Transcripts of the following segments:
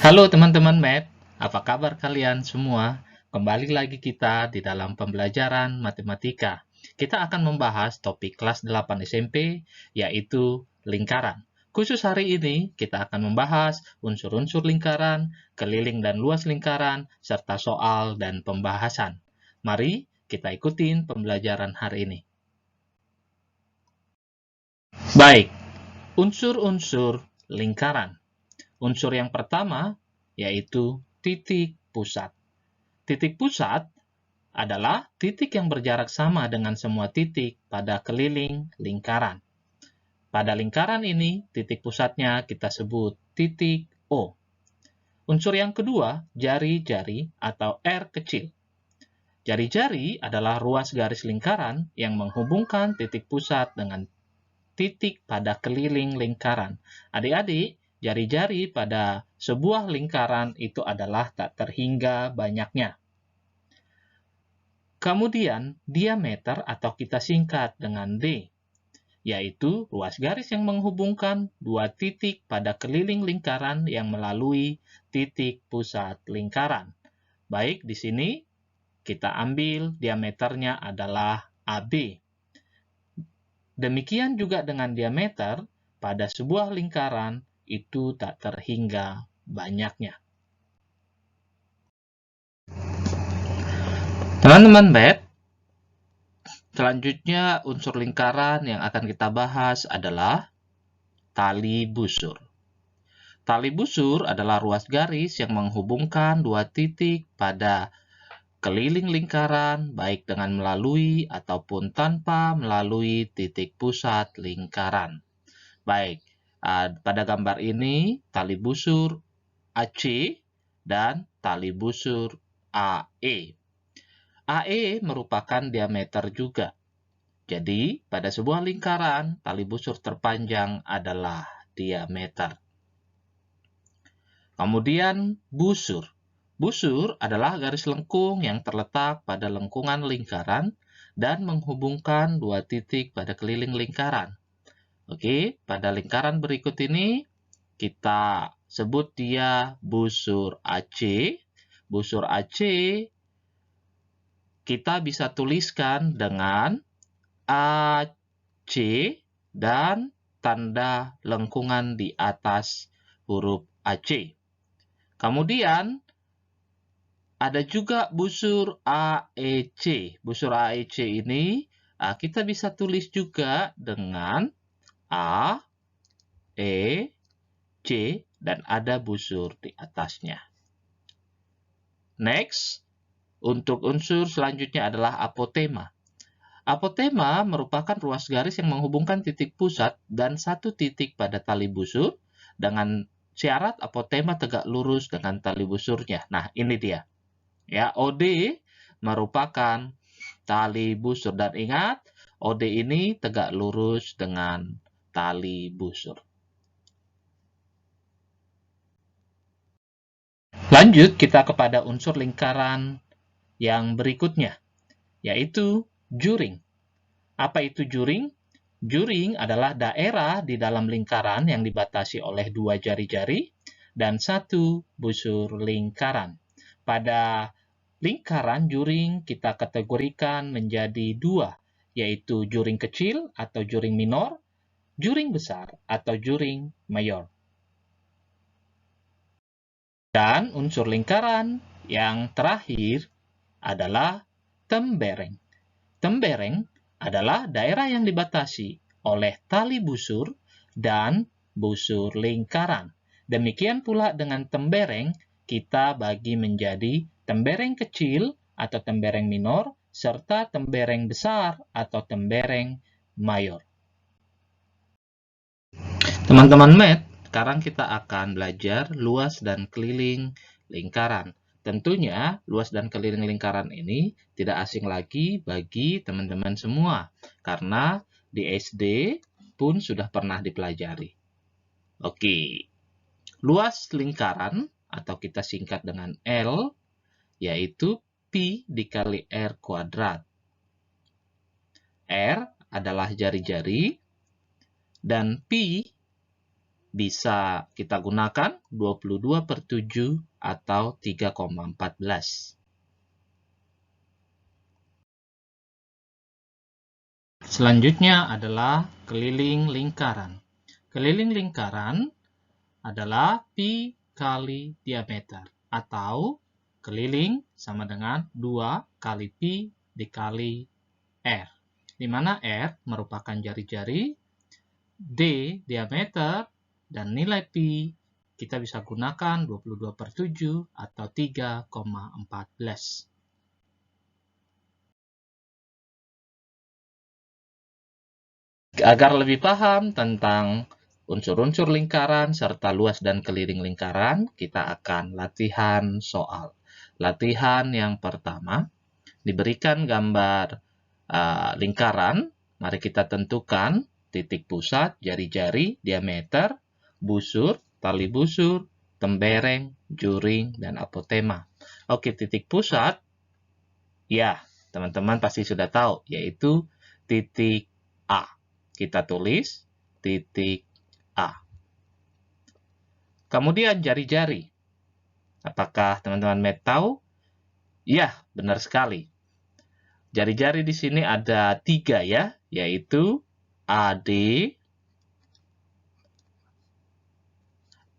Halo teman-teman Math, apa kabar kalian semua? Kembali lagi kita di dalam pembelajaran matematika. Kita akan membahas topik kelas 8 SMP, yaitu lingkaran. Khusus hari ini, kita akan membahas unsur-unsur lingkaran, keliling dan luas lingkaran, serta soal dan pembahasan. Mari kita ikutin pembelajaran hari ini. Baik, unsur-unsur lingkaran. Unsur yang pertama yaitu titik pusat. Titik pusat adalah titik yang berjarak sama dengan semua titik pada keliling lingkaran. Pada lingkaran ini, titik pusatnya kita sebut titik O. Unsur yang kedua, jari-jari atau R kecil. Jari-jari adalah ruas garis lingkaran yang menghubungkan titik pusat dengan titik pada keliling lingkaran. Adik-adik, jari-jari pada sebuah lingkaran itu adalah tak terhingga banyaknya. Kemudian, diameter atau kita singkat dengan D, yaitu ruas garis yang menghubungkan dua titik pada keliling lingkaran yang melalui titik pusat lingkaran. Baik, di sini kita ambil diameternya adalah AB. Demikian juga dengan diameter pada sebuah lingkaran itu tak terhingga banyaknya. Teman-teman Math, selanjutnya unsur lingkaran yang akan kita bahas adalah tali busur. Tali busur adalah ruas garis yang menghubungkan dua titik pada keliling lingkaran, baik dengan melalui ataupun tanpa melalui titik pusat lingkaran. Baik, pada gambar ini tali busur AC dan tali busur AE. AE merupakan diameter juga. Jadi, pada sebuah lingkaran, tali busur terpanjang adalah diameter. Kemudian, busur. Busur adalah garis lengkung yang terletak pada lengkungan lingkaran dan menghubungkan dua titik pada keliling lingkaran. Oke, pada lingkaran berikut ini, kita sebut dia busur AC. Busur AC kita bisa tuliskan dengan AC dan tanda lengkungan di atas huruf AC. Kemudian, ada juga busur AEC. Busur AEC ini kita bisa tulis juga dengan A, E, C, dan ada busur di atasnya. Next, untuk unsur selanjutnya adalah apotema. Apotema merupakan ruas garis yang menghubungkan titik pusat dan satu titik pada tali busur dengan syarat apotema tegak lurus dengan tali busurnya. Nah, ini dia. Ya, OD merupakan tali busur dan ingat, OD ini tegak lurus dengan tali busur. Lanjut kita kepada unsur lingkaran yang berikutnya, yaitu juring. Apa itu juring? Juring adalah daerah di dalam lingkaran yang dibatasi oleh dua jari-jari dan satu busur lingkaran. Pada lingkaran juring kita kategorikan menjadi dua, yaitu juring kecil atau juring minor, juring besar atau juring mayor. Dan unsur lingkaran yang terakhir adalah tembereng. Tembereng adalah daerah yang dibatasi oleh tali busur dan busur lingkaran. Demikian pula dengan tembereng, kita bagi menjadi tembereng kecil atau tembereng minor, serta tembereng besar atau tembereng mayor. Teman-teman Math, sekarang kita akan belajar luas dan keliling lingkaran. Tentunya, luas dan keliling lingkaran ini tidak asing lagi bagi teman-teman semua, karena di SD pun sudah pernah dipelajari. Oke, luas lingkaran atau kita singkat dengan L, yaitu Pi dikali R kuadrat. R adalah jari-jari, dan Pi bisa kita gunakan 22/7 atau 3,14. Selanjutnya adalah keliling lingkaran. Keliling lingkaran adalah pi kali diameter, atau keliling sama dengan 2 kali pi dikali R, di mana R merupakan jari-jari, D diameter, dan nilai pi kita bisa gunakan 22/7 atau 3,14. Agar lebih paham tentang unsur-unsur lingkaran serta luas dan keliling lingkaran, kita akan latihan soal. Latihan yang pertama, diberikan gambar lingkaran. Mari kita tentukan titik pusat, jari-jari, diameter, busur, tali busur, tembereng, juring, dan apotema. Oke, titik pusat, ya, teman-teman pasti sudah tahu, yaitu titik A. Kita tulis titik A. Kemudian jari-jari. Apakah teman-teman tahu? Ya, benar sekali. Jari-jari di sini ada 3 ya, yaitu AD,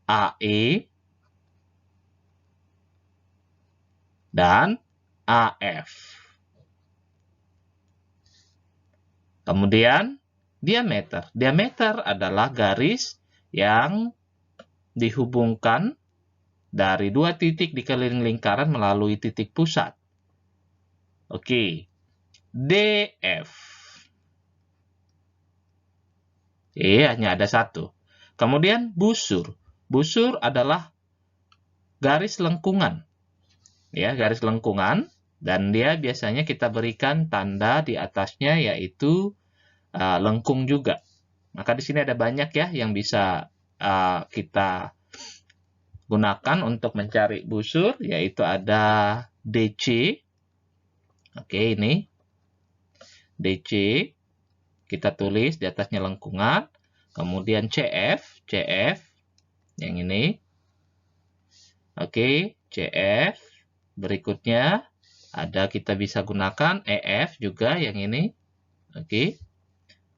AE, dan AF. Kemudian diameter. Diameter adalah garis yang dihubungkan dari 2 titik di keliling lingkaran melalui titik pusat. Oke. DF. Hanya ada 1. Kemudian busur. Busur adalah garis lengkungan. Ya, garis lengkungan. Dan dia biasanya kita berikan tanda di atasnya, yaitu lengkung juga. Maka di sini ada banyak ya yang bisa kita gunakan untuk mencari busur, yaitu ada DC. Oke, ini DC. Kita tulis di atasnya lengkungan. Kemudian CF. CF. Yang ini. Oke, CF. Berikutnya ada kita bisa gunakan EF juga yang ini. Oke.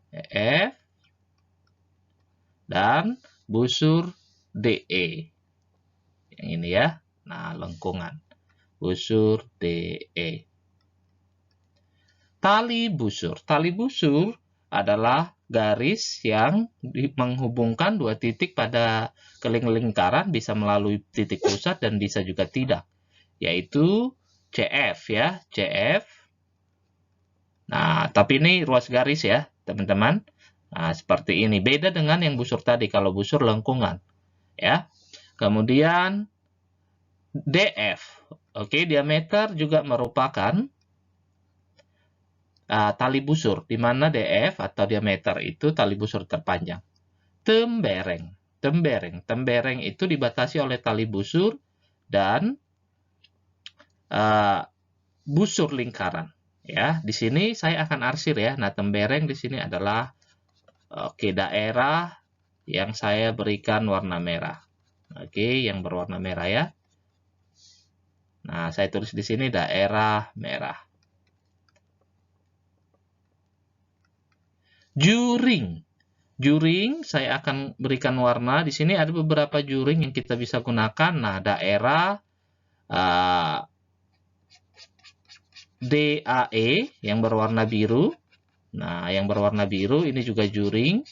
EF. Dan busur DE. Yang ini ya. Nah, lengkungan. Busur DE. Tali busur. Tali busur adalah garis yang menghubungkan 2 titik pada keliling lingkaran, bisa melalui titik pusat dan bisa juga tidak, yaitu CF ya, CF. Nah, tapi ini ruas garis ya, teman-teman. Nah, seperti ini. Beda dengan yang busur tadi, kalau busur lengkungan. Ya. Kemudian DF. Oke, diameter juga merupakan tali busur, di mana DF atau diameter itu tali busur terpanjang. Tembereng. Tembereng. Tembereng itu dibatasi oleh tali busur dan busur lingkaran. Ya, di sini saya akan arsir ya. Nah, tembereng di sini adalah daerah yang saya berikan warna merah. Oke, yang berwarna merah ya. Nah, saya tulis di sini daerah merah. Juring. Juring saya akan berikan warna. Di sini ada beberapa juring yang kita bisa gunakan. Nah, daerah DAE yang berwarna biru. Nah, yang berwarna biru ini juga juring.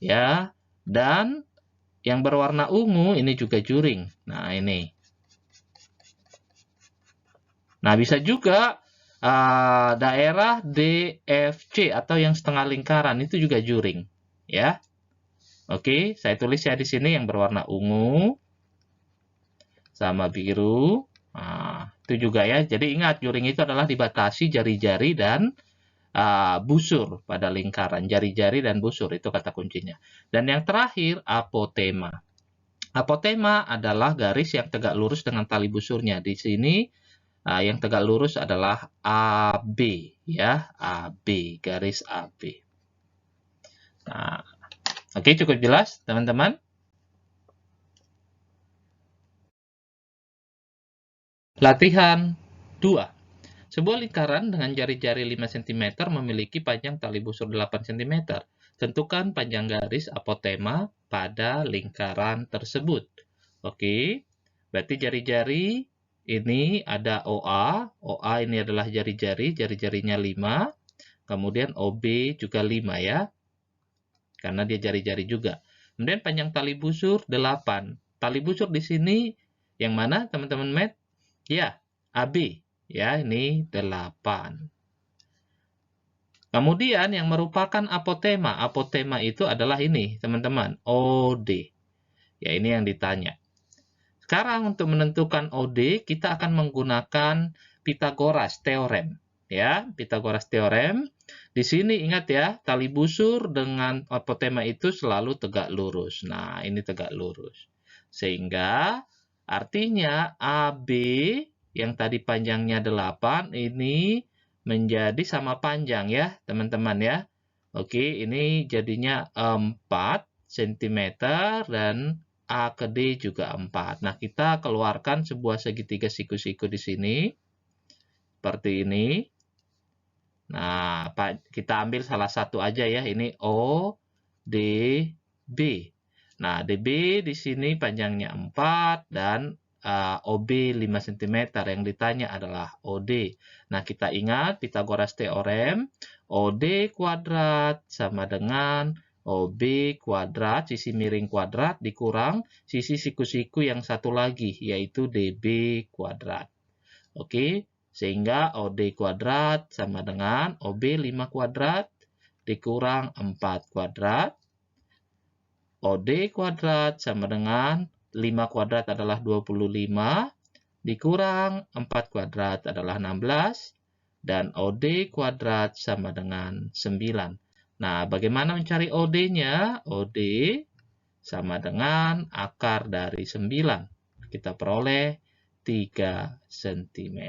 Ya, dan yang berwarna ungu ini juga juring. Nah, ini. Nah, bisa juga daerah DFC atau yang setengah lingkaran itu juga juring, ya. Oke, saya tulis ya di sini yang berwarna ungu sama biru. Nah, itu juga ya. Jadi ingat, juring itu adalah dibatasi jari-jari dan busur pada lingkaran. Jari-jari dan busur itu kata kuncinya. Dan yang terakhir, apotema. Apotema adalah garis yang tegak lurus dengan tali busurnya. Di sini yang tegak lurus adalah AB, ya, AB, garis AB. Nah, oke, cukup jelas, teman-teman. Latihan 2. Sebuah lingkaran dengan jari-jari 5 cm memiliki panjang tali busur 8 cm. Tentukan panjang garis apotema pada lingkaran tersebut. Oke, berarti jari-jari ini ada OA. OA ini adalah jari-jari, jari-jarinya 5. Kemudian OB juga 5 ya, karena dia jari-jari juga. Kemudian panjang tali busur 8. Tali busur di sini yang mana teman-teman Math? Ya, AB. Ya, ini 8. Kemudian yang merupakan apotema. Apotema itu adalah ini, teman-teman. OD. Ya, ini yang ditanya. Sekarang untuk menentukan OD, kita akan menggunakan Pythagoras teorem. Ya, Pythagoras teorem. Di sini ingat ya, tali busur dengan apotema itu selalu tegak lurus. Nah, ini tegak lurus. Sehingga artinya AB yang tadi panjangnya 8 ini menjadi sama panjang ya, teman-teman ya. Oke, ini jadinya 4 cm dan A ke D juga 4. Nah, kita keluarkan sebuah segitiga siku-siku di sini. Seperti ini. Nah, kita ambil salah satu aja ya. Ini O, D, B. Nah, DB di sini panjangnya 4 dan OB 5 cm. Yang ditanya adalah OD. Nah, kita ingat Pythagoras teorem. OD kuadrat sama dengan OB kuadrat, sisi miring kuadrat, dikurang sisi siku-siku yang satu lagi, yaitu DB kuadrat. Oke, sehingga OD kuadrat sama dengan OB 5 kuadrat dikurang 4 kuadrat. OD kuadrat sama dengan 5 kuadrat adalah 25, dikurang 4 kuadrat adalah 16, dan OD kuadrat sama dengan 9. Nah, bagaimana mencari OD-nya? OD sama dengan akar dari 9. Kita peroleh 3 cm.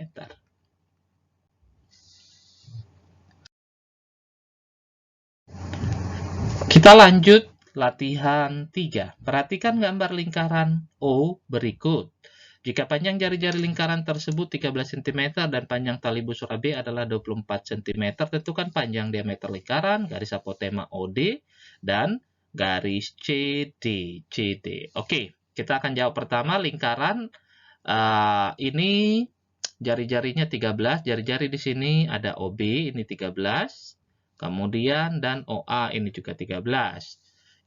Kita lanjut latihan 3. Perhatikan gambar lingkaran O berikut. Jika panjang jari-jari lingkaran tersebut 13 cm dan panjang tali busur AB adalah 24 cm, tentukan panjang diameter lingkaran, garis apotema OD, dan garis CD. Oke, kita akan jawab pertama. Lingkaran ini jari-jarinya 13. Jari-jari di sini ada OB, ini 13. Kemudian dan OA ini juga 13.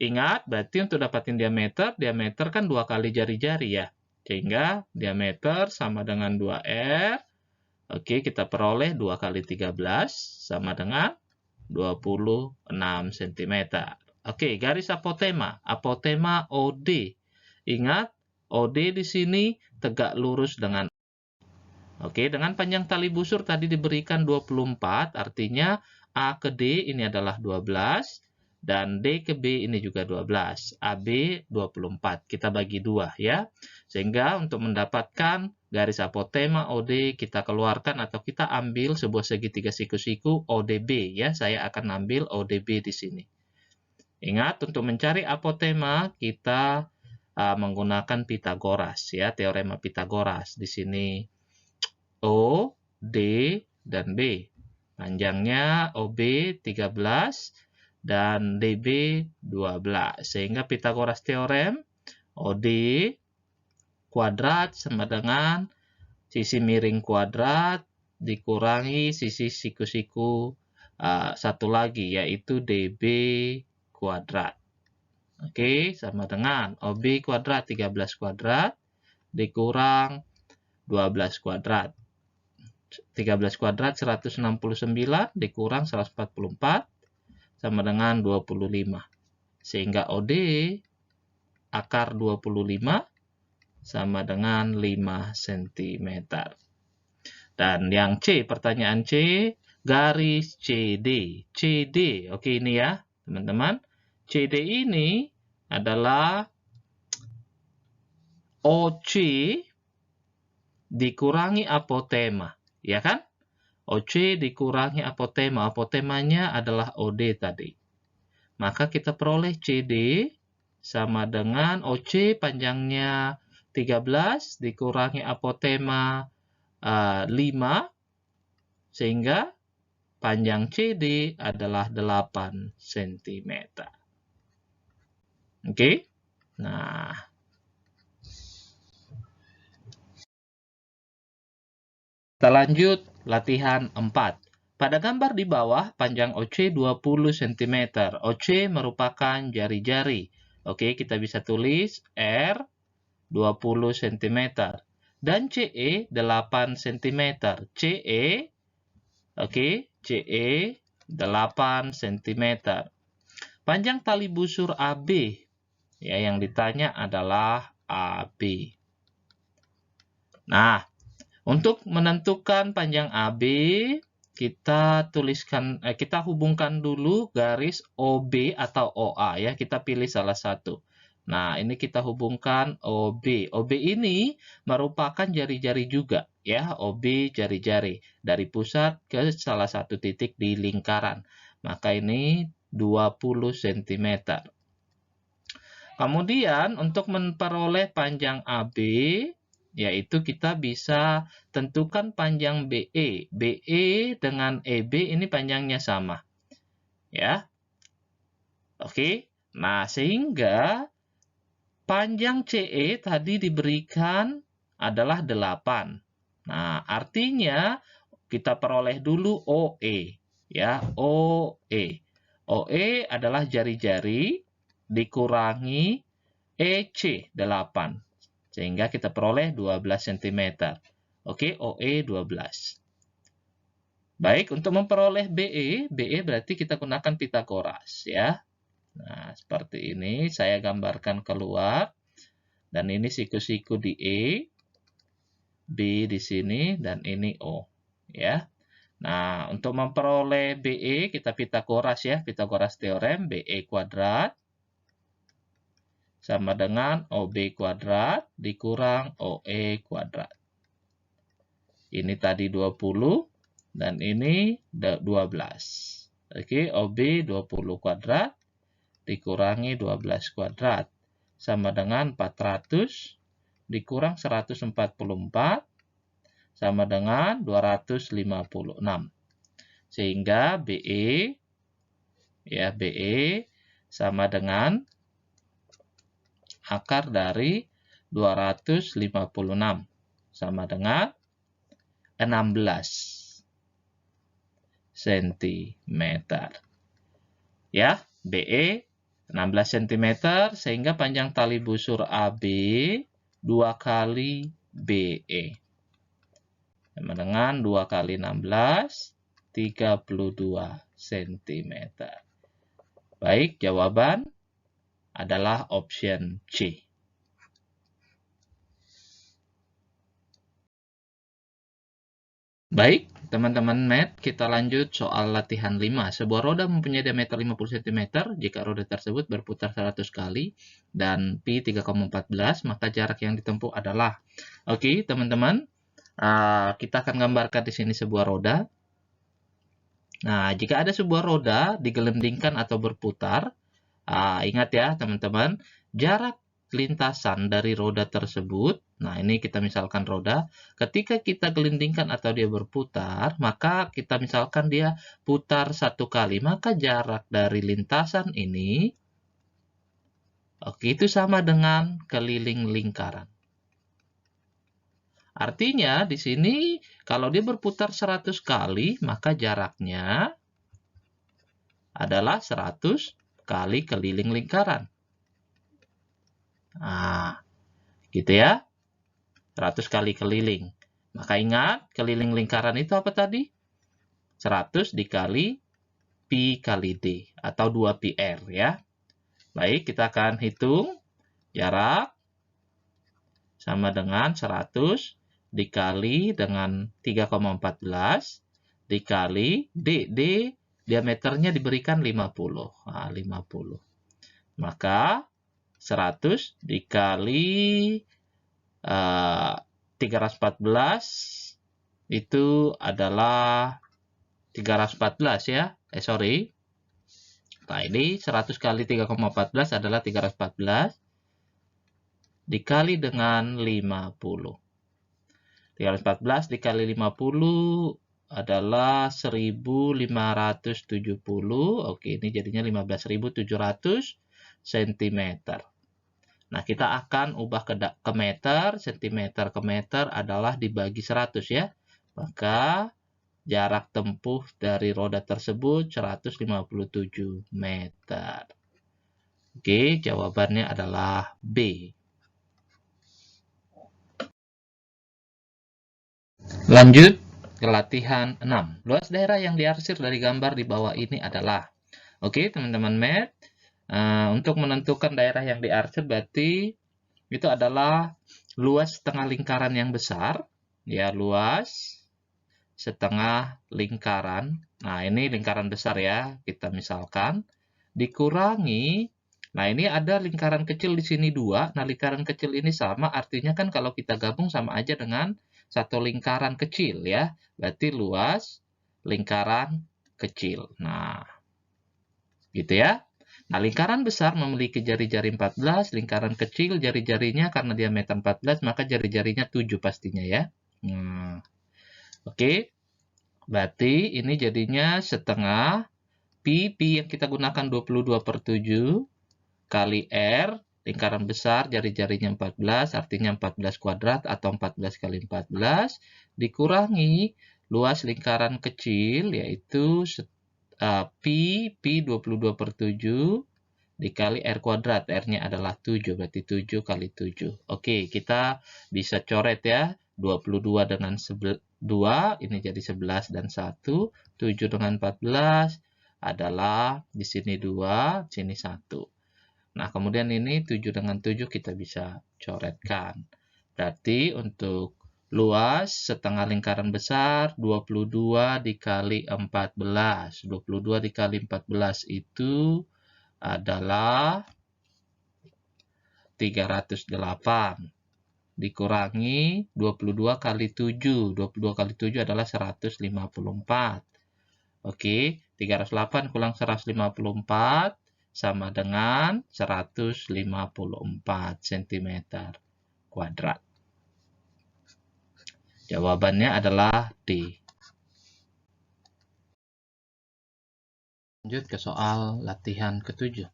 Ingat, berarti untuk dapatin diameter kan 2 kali jari-jari ya. Sehingga diameter sama dengan 2R. Oke, kita peroleh 2 kali 13 sama dengan 26 cm. Oke, garis apotema. Apotema OD. Ingat, OD di sini tegak lurus dengan. Oke, dengan panjang tali busur tadi diberikan 24, artinya A ke D ini adalah 12, dan D ke B ini juga 12. AB 24. Kita bagi 2 ya. Sehingga untuk mendapatkan garis apotema OD, kita keluarkan atau kita ambil sebuah segitiga siku-siku ODB ya. Saya akan ambil ODB di sini. Ingat, untuk mencari apotema kita menggunakan Pythagoras ya, teorema Pythagoras. Di sini O, D, dan B. Panjangnya OB 13 dan DB 12. Sehingga Pythagoras teorem OD kuadrat sama dengan sisi miring kuadrat dikurangi sisi siku-siku satu lagi, yaitu DB kuadrat. Oke, sama dengan OB kuadrat 13 kuadrat dikurang 12 kuadrat. 13 kuadrat 169 dikurang 144 sama dengan 25. Sehingga OD akar 25 sama dengan 5 cm. Dan yang C, pertanyaan C, garis CD. CD, oke ini ya teman-teman. CD ini adalah OC dikurangi apotema. Ya kan? OC dikurangi apotema. Apotemanya adalah OD tadi. Maka kita peroleh CD sama dengan OC panjangnya 13 dikurangi apotema 5, sehingga panjang CD adalah 8 cm. Oke? Nah, kita lanjut latihan 4. Pada gambar di bawah, panjang OC 20 cm. OC merupakan jari-jari. Oke, kita bisa tulis R 20 cm. Dan CE 8 cm. CE, oke, CE 8 cm. Panjang tali busur AB, ya, yang ditanya adalah AB. Nah, untuk menentukan panjang AB, kita hubungkan dulu garis OB atau OA, ya. Kita pilih salah satu. Nah, ini kita hubungkan OB. OB ini merupakan jari-jari juga, ya. OB jari-jari dari pusat ke salah satu titik di lingkaran. Maka ini 20 cm. Kemudian untuk memperoleh panjang AB, yaitu kita bisa tentukan panjang BE. BE dengan EB ini panjangnya sama. Ya. Oke. Nah, sehingga panjang CE tadi diberikan adalah 8. Nah, artinya kita peroleh dulu OE. Ya, OE. OE adalah jari-jari dikurangi EC 8. Sehingga kita peroleh 12 cm. Oke, OE 12. Baik, untuk memperoleh BE berarti kita gunakan Pitagoras, ya. Nah, seperti ini saya gambarkan keluar. Dan ini siku-siku di E, B di sini, dan ini O, ya. Nah, untuk memperoleh BE kita Pitagoras, ya. Pitagoras teorem, BE kuadrat sama dengan OB kuadrat dikurang OE kuadrat. Ini tadi 20 dan ini 12. Oke, OB 20 kuadrat dikurangi 12 kuadrat sama dengan 400 dikurang 144 sama dengan 256. Sehingga BE, ya, BE sama dengan akar dari 256 sama dengan 16 cm. Ya, BE 16 cm sehingga panjang tali busur AB 2 kali BE. Sama dengan 2 kali 16, 32 cm. Baik, jawaban adalah option C. Baik, teman-teman math, kita lanjut soal latihan 5. Sebuah roda mempunyai diameter 50 cm jika roda tersebut berputar 100 kali dan pi 3,14, maka jarak yang ditempuh adalah. Oke, teman-teman, kita akan gambarkan di sini sebuah roda. Nah, jika ada sebuah roda digelendingkan atau berputar, ingat ya teman-teman, jarak lintasan dari roda tersebut, nah ini kita misalkan roda, ketika kita gelindingkan atau dia berputar, maka kita misalkan dia putar 1 kali, maka jarak dari lintasan ini, oke, itu sama dengan keliling lingkaran. Artinya di sini kalau dia berputar 100 kali, maka jaraknya adalah 100 kali keliling lingkaran. Nah, gitu ya. 100 kali keliling. Maka ingat, keliling lingkaran itu apa tadi? 100 dikali pi kali d, atau 2πr, ya. Baik, kita akan hitung jarak sama dengan 100 dikali dengan 3,14 dikali d diameternya diberikan 50. Nah, 50. Maka 100 dikali 314 itu adalah 314, ya. Nah, ini 100 kali 3,14 adalah 314 dikali dengan 50. 314 dikali 50 adalah 1570. Oke, ini jadinya 15.700 cm. Nah, kita akan ubah ke meter. Centimeter ke meter adalah dibagi 100 ya. Maka jarak tempuh dari roda tersebut 157 meter. Oke, jawabannya adalah B. Lanjut ke latihan 6. Luas daerah yang diarsir dari gambar di bawah ini adalah. Oke, teman-teman math. Untuk menentukan daerah yang diarsir berarti itu adalah luas setengah lingkaran yang besar. Ya, luas setengah lingkaran. Nah, ini lingkaran besar ya, kita misalkan. Dikurangi, nah ini ada lingkaran kecil di sini 2. Nah, lingkaran kecil ini sama, artinya kan kalau kita gabung sama aja dengan satu lingkaran kecil ya. Berarti luas lingkaran kecil. Nah, gitu ya. Nah, lingkaran besar memiliki jari-jari 14, lingkaran kecil jari-jarinya karena diameter 14, maka jari-jarinya 7 pastinya ya. Nah, oke. Berarti ini jadinya setengah pi yang kita gunakan 22/7 kali R, lingkaran besar jari-jarinya 14, artinya 14 kuadrat atau 14 kali 14, dikurangi luas lingkaran kecil, yaitu pi 22/7 dikali R kuadrat. R-nya adalah 7, berarti 7 kali 7. Oke, kita bisa coret ya. 22 dengan 2, ini jadi 11 dan 1. 7 dengan 14 adalah di sini 2, sini 1. Nah, kemudian ini 7 dengan 7 kita bisa coretkan. Berarti untuk luas setengah lingkaran besar 22 dikali 14. 22 dikali 14 itu adalah 308. Dikurangi 22 kali 7. 22 kali 7 adalah 154. Oke, 308 kurang 154 sama dengan 154 cm kuadrat. Jawabannya adalah D. Lanjut ke soal latihan ke-7.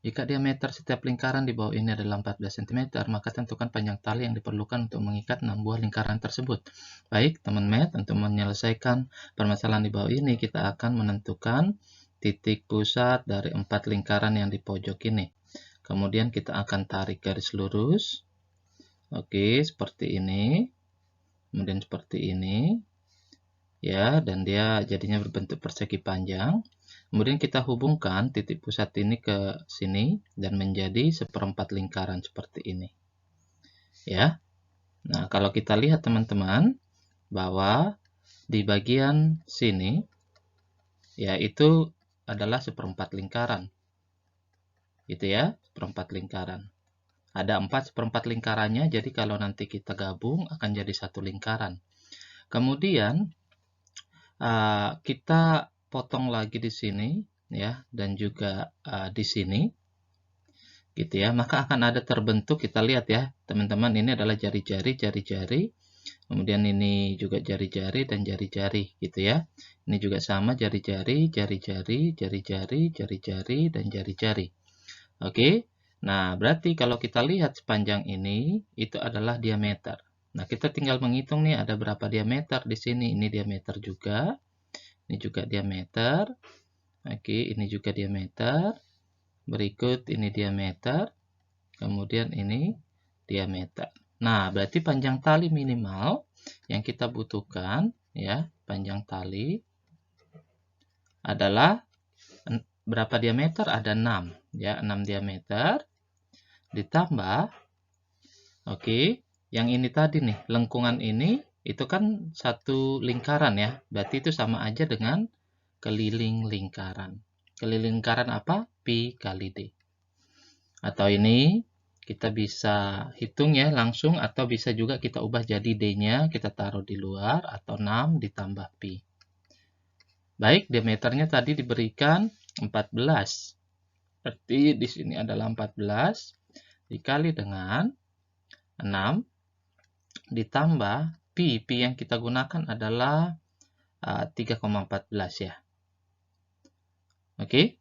Jika diameter setiap lingkaran di bawah ini adalah 14 cm, maka tentukan panjang tali yang diperlukan untuk mengikat 6 buah lingkaran tersebut. Baik, teman math, untuk menyelesaikan permasalahan di bawah ini, kita akan menentukan titik pusat dari 4 lingkaran yang di pojok ini. Kemudian kita akan tarik garis lurus. Oke, seperti ini. Kemudian seperti ini. Ya, dan dia jadinya berbentuk persegi panjang. Kemudian kita hubungkan titik pusat ini ke sini dan menjadi seperempat lingkaran seperti ini. Ya. Nah, kalau kita lihat teman-teman bahwa di bagian sini yaitu adalah seperempat lingkaran. Gitu ya, seperempat lingkaran. Ada 4 seperempat lingkarannya, jadi kalau nanti kita gabung akan jadi satu lingkaran. Kemudian kita potong lagi di sini ya, dan juga di sini gitu ya, maka akan ada terbentuk, kita lihat ya teman-teman, ini adalah jari-jari, kemudian ini juga jari-jari dan jari-jari gitu ya. Ini juga sama, jari-jari, jari-jari, jari-jari, jari-jari dan jari-jari. Oke. Nah, berarti kalau kita lihat sepanjang ini itu adalah diameter. Nah, kita tinggal menghitung nih ada berapa diameter di sini. Ini diameter juga. Ini juga diameter. Oke, ini juga diameter. Berikut ini diameter. Kemudian ini diameter. Nah, berarti panjang tali minimal yang kita butuhkan ya, panjang tali adalah berapa diameter? Ada 6 ya, 6 diameter ditambah oke, yang ini tadi nih, lengkungan ini itu kan satu lingkaran ya. Berarti itu sama aja dengan keliling lingkaran. Keliling lingkaran apa? Pi kali D. Atau ini kita bisa hitung ya langsung, atau bisa juga kita ubah jadi D-nya, kita taruh di luar, atau 6 ditambah pi. Baik, diameternya tadi diberikan 14. Berarti di sini adalah 14 dikali dengan 6 ditambah Pi yang kita gunakan adalah 3,14 ya. Oke,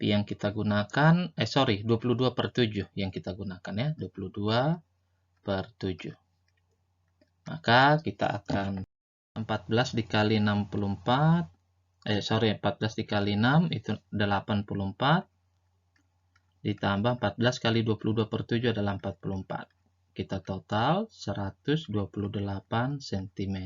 Pi yang kita gunakan, 22/7 yang kita gunakan ya, 22/7. Maka kita akan 14 dikali 64, 14 dikali 6 itu 84, ditambah 14 kali 22/7 adalah 44. Kita total 128 cm.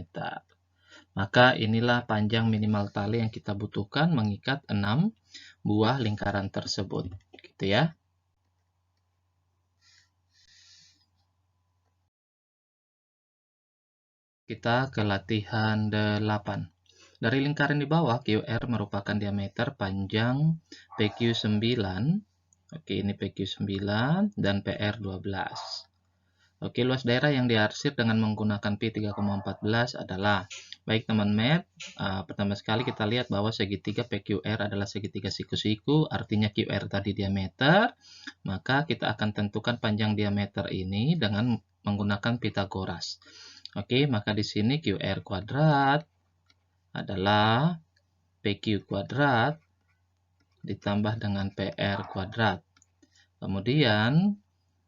Maka inilah panjang minimal tali yang kita butuhkan mengikat 6 buah lingkaran tersebut. Gitu ya. Kita ke latihan 8. Dari lingkaran di bawah, QR merupakan diameter panjang PQ9. Oke, ini PQ9 dan PR 12. Oke, luas daerah yang diarsir dengan menggunakan Pi 3,14 adalah, baik teman math, pertama sekali kita lihat bahwa segitiga PQR adalah segitiga siku-siku, artinya QR tadi diameter, maka kita akan tentukan panjang diameter ini dengan menggunakan Pitagoras. Oke, maka di sini QR kuadrat adalah PQ kuadrat ditambah dengan PR kuadrat. Kemudian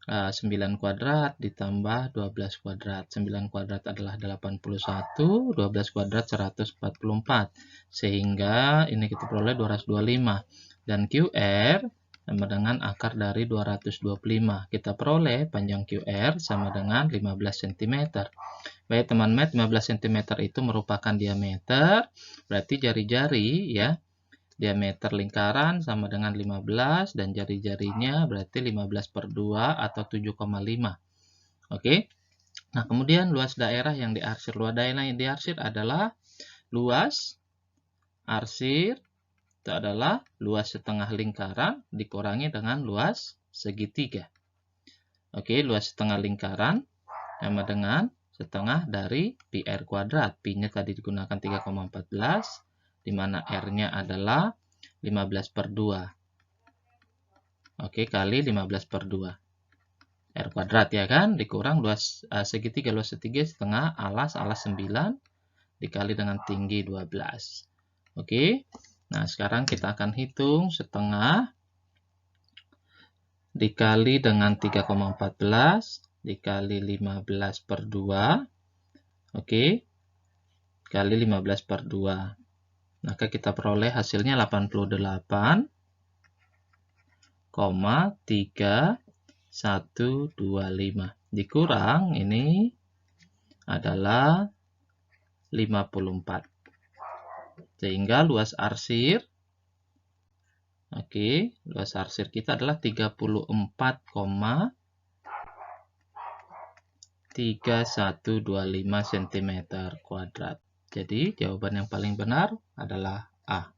9 kuadrat ditambah 12 kuadrat. 9 kuadrat adalah 81, 12 kuadrat 144. Sehingga ini kita peroleh 225. Dan QR sama dengan akar dari 225. Kita peroleh panjang QR sama dengan 15 cm. Baik teman math, 15 cm itu merupakan diameter, berarti jari-jari ya, diameter lingkaran sama dengan 15 dan jari-jarinya berarti 15/2 atau 7,5. Oke. Nah, kemudian luas daerah yang diarsir. Luas daerah yang diarsir adalah luas arsir itu adalah luas setengah lingkaran dikurangi dengan luas segitiga. Oke, luas setengah lingkaran sama dengan setengah dari PR kuadrat. Pi-nya tadi digunakan 3,14, di mana R-nya adalah 15/2. Oke, kali 15/2. R kuadrat ya kan, dikurang luas segitiga. Luas segitiga setengah, alas 9, dikali dengan tinggi 12. Oke, nah sekarang kita akan hitung setengah dikali dengan 3,14 dikali 15/2. Oke, kali 15/2. Maka kita peroleh hasilnya 88,3125. Dikurang ini adalah 54. Sehingga luas arsir, oke, luas arsir kita adalah 34,3125 cm kuadrat. Jadi jawaban yang paling benar adalah A.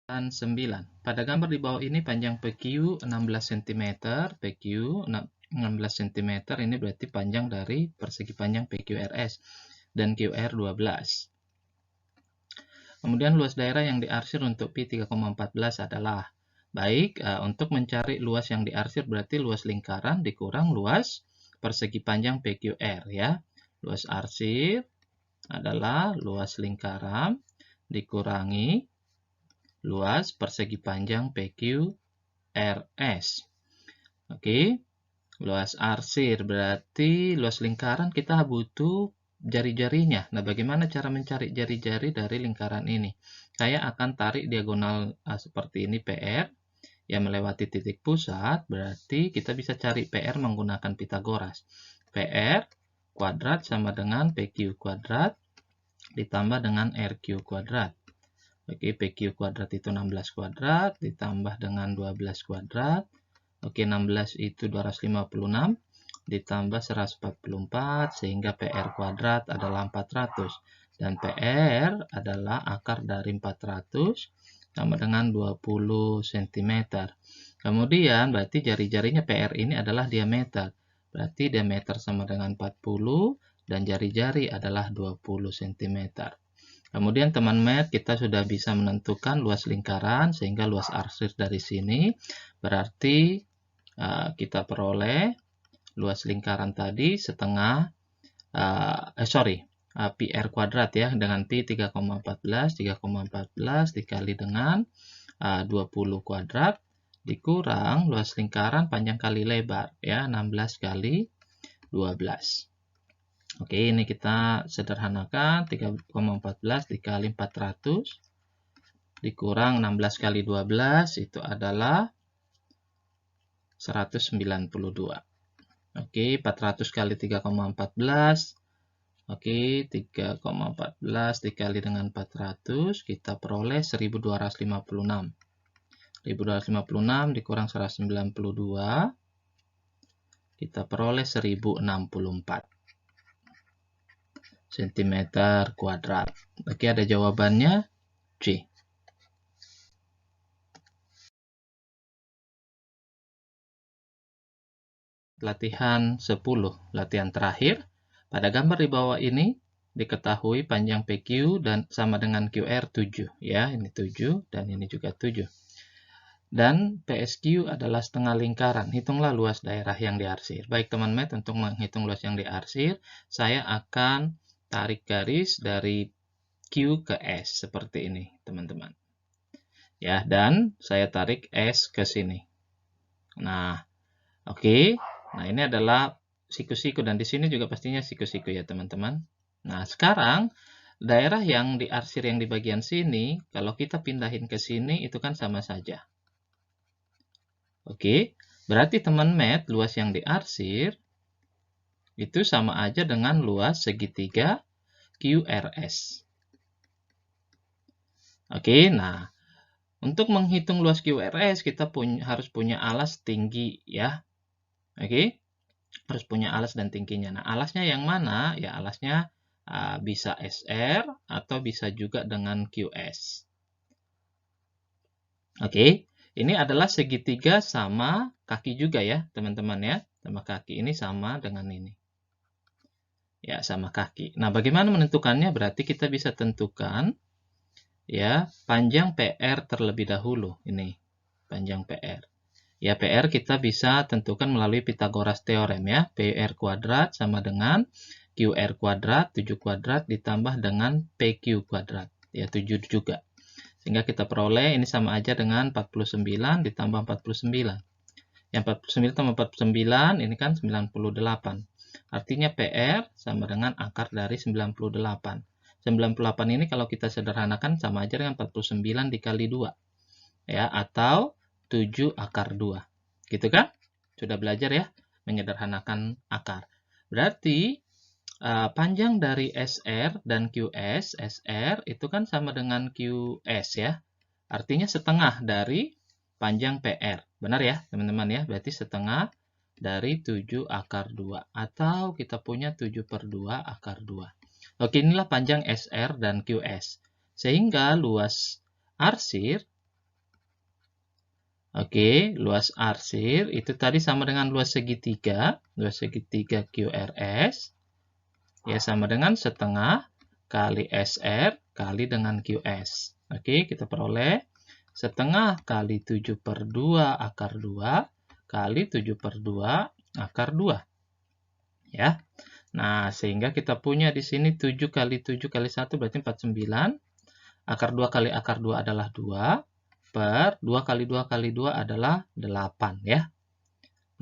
Dan 9. Pada gambar di bawah ini panjang PQ 16 cm, PQ 16 cm ini berarti panjang dari persegi panjang PQRS dan QR 12. Kemudian luas daerah yang diarsir untuk Pi 3,14 adalah, baik, untuk mencari luas yang diarsir berarti luas lingkaran dikurang luas persegi panjang PQR ya. Luas arsir adalah luas lingkaran dikurangi luas persegi panjang PQRS. Oke, luas arsir berarti luas lingkaran kita butuh jari-jarinya. Nah, bagaimana cara mencari jari-jari dari lingkaran ini? Saya akan tarik diagonal seperti ini PR yang melewati titik pusat, berarti kita bisa cari PR menggunakan Pitagoras. PR kuadrat sama dengan PQ kuadrat ditambah dengan RQ kuadrat. Oke, PQ kuadrat itu 16 kuadrat ditambah dengan 12 kuadrat. Oke, 16 itu 256 ditambah 144 sehingga PR kuadrat adalah 400 dan PR adalah akar dari 400 sama dengan 20 cm. Kemudian berarti jari-jarinya PR ini adalah diameter. Berarti diameter sama dengan 40 dan jari-jari adalah 20 cm. Kemudian teman math kita sudah bisa menentukan luas lingkaran sehingga luas arsir dari sini berarti kita peroleh luas lingkaran tadi setengah, pi r kuadrat ya, dengan pi 3,14 dikali dengan 20 kuadrat dikurang luas lingkaran panjang kali lebar ya, 16 kali 12. Oke, ini kita sederhanakan, 3,14 dikali 400 dikurang 16 kali 12 itu adalah 192. Oke, 400 kali 3,14. Oke, 3,14 dikali dengan 400, kita peroleh 1256. 1256 dikurang 192, kita peroleh 1064 cm kuadrat. Oke, ada jawabannya C. Latihan 10, latihan terakhir. Pada gambar di bawah ini diketahui panjang PQ dan sama dengan QR 7 ya, ini 7 dan ini juga 7. Dan PSQ adalah setengah lingkaran. Hitunglah luas daerah yang diarsir. Baik teman Math, untuk menghitung luas yang diarsir, saya akan tarik garis dari Q ke S seperti ini, teman-teman. Ya, dan saya tarik S ke sini. Nah, oke. Nah, ini adalah siku-siku dan di sini juga pastinya siku-siku ya, teman-teman. Nah, sekarang daerah yang diarsir yang di bagian sini, kalau kita pindahin ke sini itu kan sama saja. Oke, berarti teman Math, luas yang diarsir itu sama aja dengan luas segitiga QRS. Oke, nah untuk menghitung luas QRS kita harus punya alas tinggi ya. Oke, harus punya alas dan tingginya. Nah, alasnya yang mana? Ya, alasnya bisa SR atau bisa juga dengan QS. Oke, ini adalah segitiga sama kaki juga ya, teman-teman ya. Sama kaki ini sama dengan ini. Ya, sama kaki. Nah, bagaimana menentukannya? Berarti kita bisa tentukan ya panjang PR terlebih dahulu. Ini panjang PR. Ya, PR kita bisa tentukan melalui Pythagoras teorem ya. PR kuadrat sama dengan QR kuadrat, 7 kuadrat ditambah dengan PQ kuadrat. Ya, 7 juga. Sehingga kita peroleh ini sama aja dengan 49 ditambah 49. Yang 49 tambah 49 ini kan 98. Artinya PR sama dengan akar dari 98. 98 ini kalau kita sederhanakan sama aja dengan 49 dikali 2. Ya, atau 7 akar 2. Gitu kan? Sudah belajar ya menyederhanakan akar. Berarti panjang dari SR dan QS, SR itu kan sama dengan QS ya. Artinya setengah dari panjang PR. Benar ya teman-teman ya? Berarti setengah dari 7 akar 2. Atau kita punya 7 per 2 akar 2. Oke, inilah panjang SR dan QS. Sehingga luas arsir, oke, luas arsir itu tadi sama dengan luas segitiga QRS. Ya, sama dengan setengah kali SR kali dengan QS. Oke, kita peroleh setengah kali 7 per 2 akar 2 kali 7 per 2 akar 2. Ya. Nah, sehingga kita punya di sini 7 kali 7 kali 1 berarti 49. Akar 2 kali akar 2 adalah 2. Per 2 kali 2 kali 2 adalah 8 ya.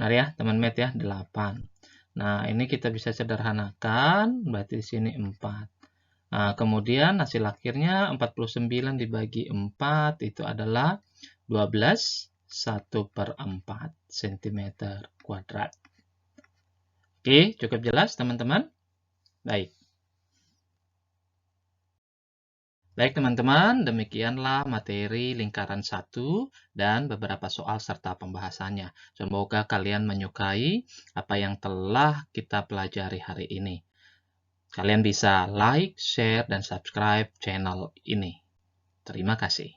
Benar ya, teman Math ya, 8. Nah, ini kita bisa sederhanakan, berarti di sini 4. Nah, kemudian hasil akhirnya 49 dibagi 4 itu adalah 12 1/4 cm kuadrat. Oke, cukup jelas teman-teman? Baik. Baik teman-teman, demikianlah materi lingkaran 1 dan beberapa soal serta pembahasannya. Semoga kalian menyukai apa yang telah kita pelajari hari ini. Kalian bisa like, share, dan subscribe channel ini. Terima kasih.